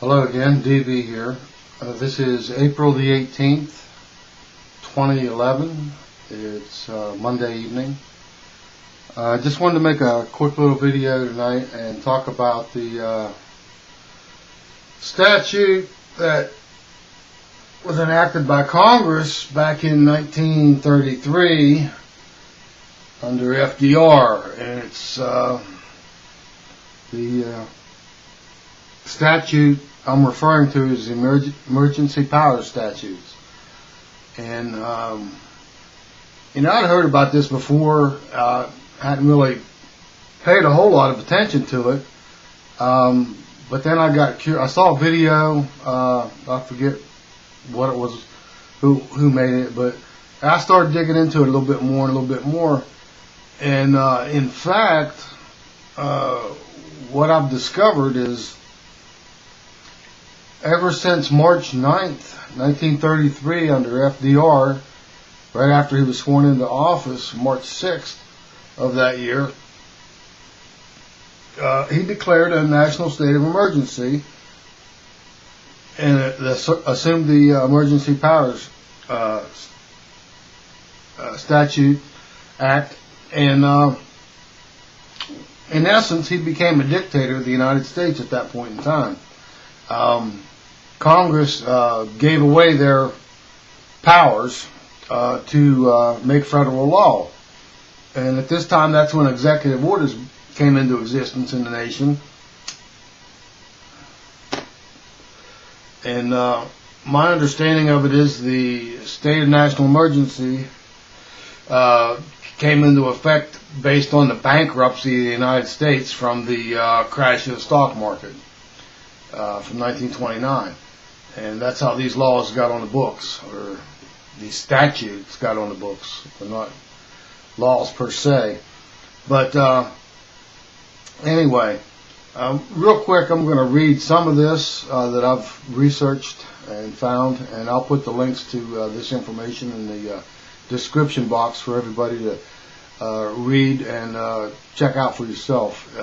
Hello again, DB here. This is April the 18th, 2011. It's Monday evening. I just wanted to make a quick little video tonight and talk about the statute that was enacted by Congress back in 1933 under FDR, and it's the statute I'm referring to is the Emergency Powers Statutes. And I'd heard about this before, hadn't really paid a whole lot of attention to it, but then I got curious. I saw a video, I forget what it was, who made it, but I started digging into it a little bit more, and in fact, what I've discovered is ever since March 9th, 1933, under FDR, right after he was sworn into office, March 6th of that year, he declared a national state of emergency and assumed the Emergency Powers Statute Act, and in essence, he became a dictator of the United States at that point in time. Congress gave away their powers to make federal law, and at this time that's when executive orders came into existence in the nation. And my understanding of it is the state of national emergency came into effect based on the bankruptcy of the United States from the crash of the stock market from 1929. And that's how these laws got on the books, or these statutes got on the books. They're not laws per se. But anyway, real quick, I'm going to read some of this that I've researched and found, and I'll put the links to this information in the description box for everybody to read and check out for yourself.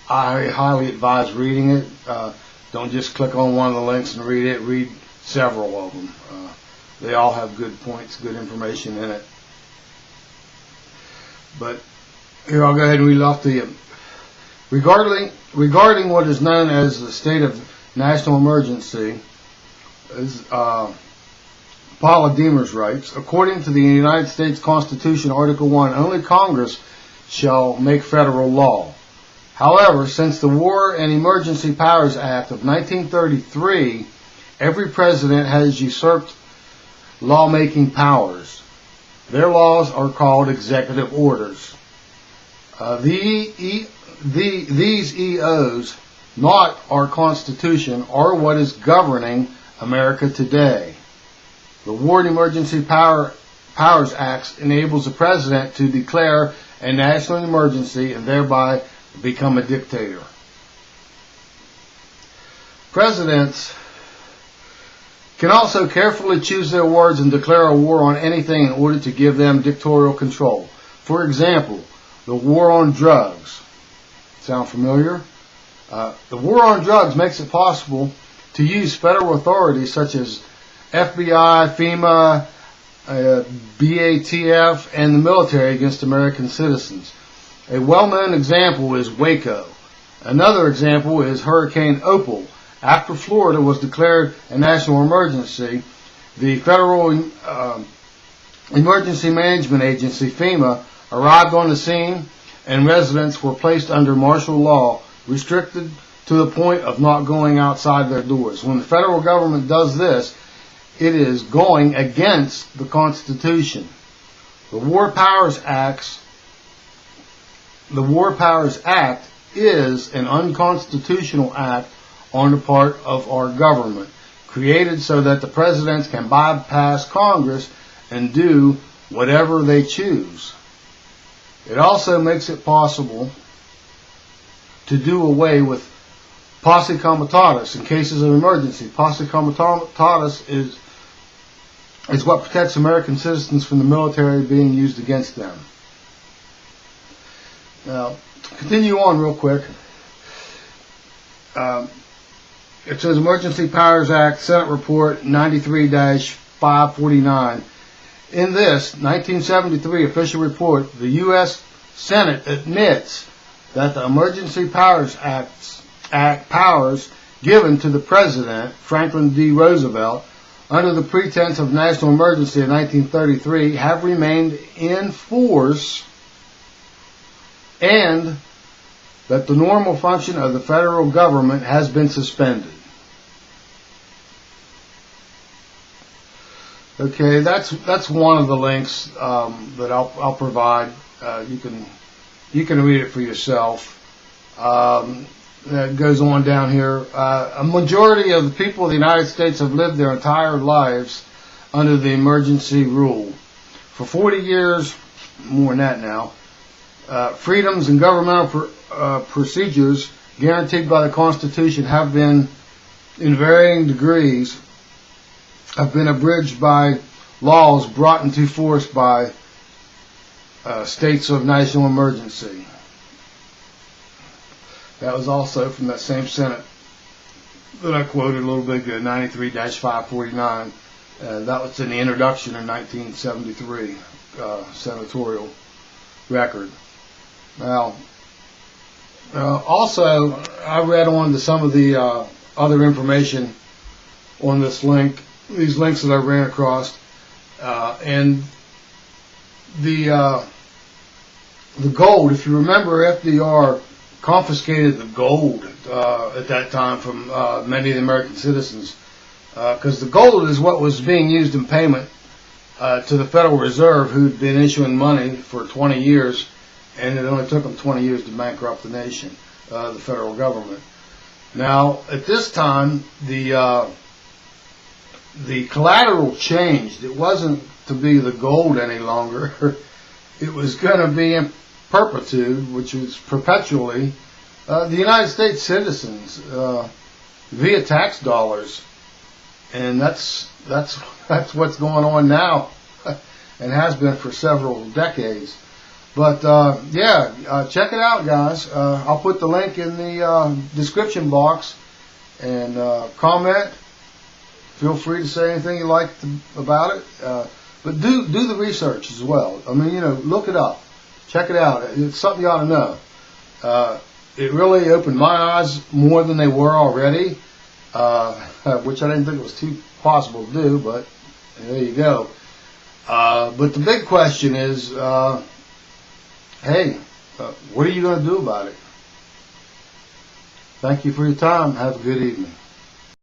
I highly advise reading it. Don't just click on one of the links and read it. Read several of them. They all have good points, good information in it. But here, I'll go ahead and read it off to you. Regarding what is known as the state of national emergency, is Paula Deemer's writes, according to the United States Constitution, Article 1, only Congress shall make federal law. However, since the War and Emergency Powers Act of 1933, every president has usurped lawmaking powers. Their laws are called executive orders. These EOs, not our Constitution, are what is governing America today. The War and Emergency Powers Act enables the president to declare a national emergency and thereby become a dictator. Presidents can also carefully choose their words and declare a war on anything in order to give them dictatorial control. For example, the war on drugs. Sound familiar? The war on drugs makes it possible to use federal authorities such as FBI, FEMA, BATF, and the military against American citizens. A well-known example is Waco. Another example is Hurricane Opal. After Florida was declared a national emergency, the Federal Emergency Management Agency, FEMA, arrived on the scene, and residents were placed under martial law, restricted to the point of not going outside their doors. When the federal government does this, it is going against the Constitution. The War Powers Act is an unconstitutional act on the part of our government, created so that the presidents can bypass Congress and do whatever they choose. It also makes it possible to do away with posse comitatus in cases of emergency. Posse comitatus is what protects American citizens from the military being used against them. Now, to continue on real quick, it says Emergency Powers Act, Senate Report 93-549. In this 1973 official report, the U.S. Senate admits that the Emergency Powers Act powers given to the President, Franklin D. Roosevelt, under the pretense of national emergency in 1933 have remained in force, and that the normal function of the federal government has been suspended. Okay, that's one of the links that I'll provide. You can read it for yourself. That goes on down here. A majority of the people of the United States have lived their entire lives under the emergency rule. For 40 years, more than that now, freedoms and governmental procedures guaranteed by the Constitution have been, in varying degrees, have been abridged by laws brought into force by states of national emergency. That was also from that same Senate that I quoted a little bit ago, 93-549. That was in the introduction in 1973 senatorial record. Now, also, I read on to some of the other information on this link, these links that I ran across, and the gold. If you remember, FDR confiscated the gold at that time from many of the American citizens, because the gold is what was being used in payment to the Federal Reserve, who'd been issuing money for 20 years, and it only took them 20 years to bankrupt the nation, the federal government. Now, at this time, the collateral changed. It wasn't to be the gold any longer. It was going to be in perpetuity, which is perpetually, the United States citizens via tax dollars, and that's what's going on now, and has been for several decades. But check it out, guys. I'll put the link in the description box, and comment. Feel free to say anything you like about it, but do the research as well. I mean, look it up. Check it out. It's something you ought to know. It really opened my eyes more than they were already, which I didn't think it was too possible to do, but there you go. But the big question is, hey, what are you going to do about it? Thank you for your time. Have a good evening.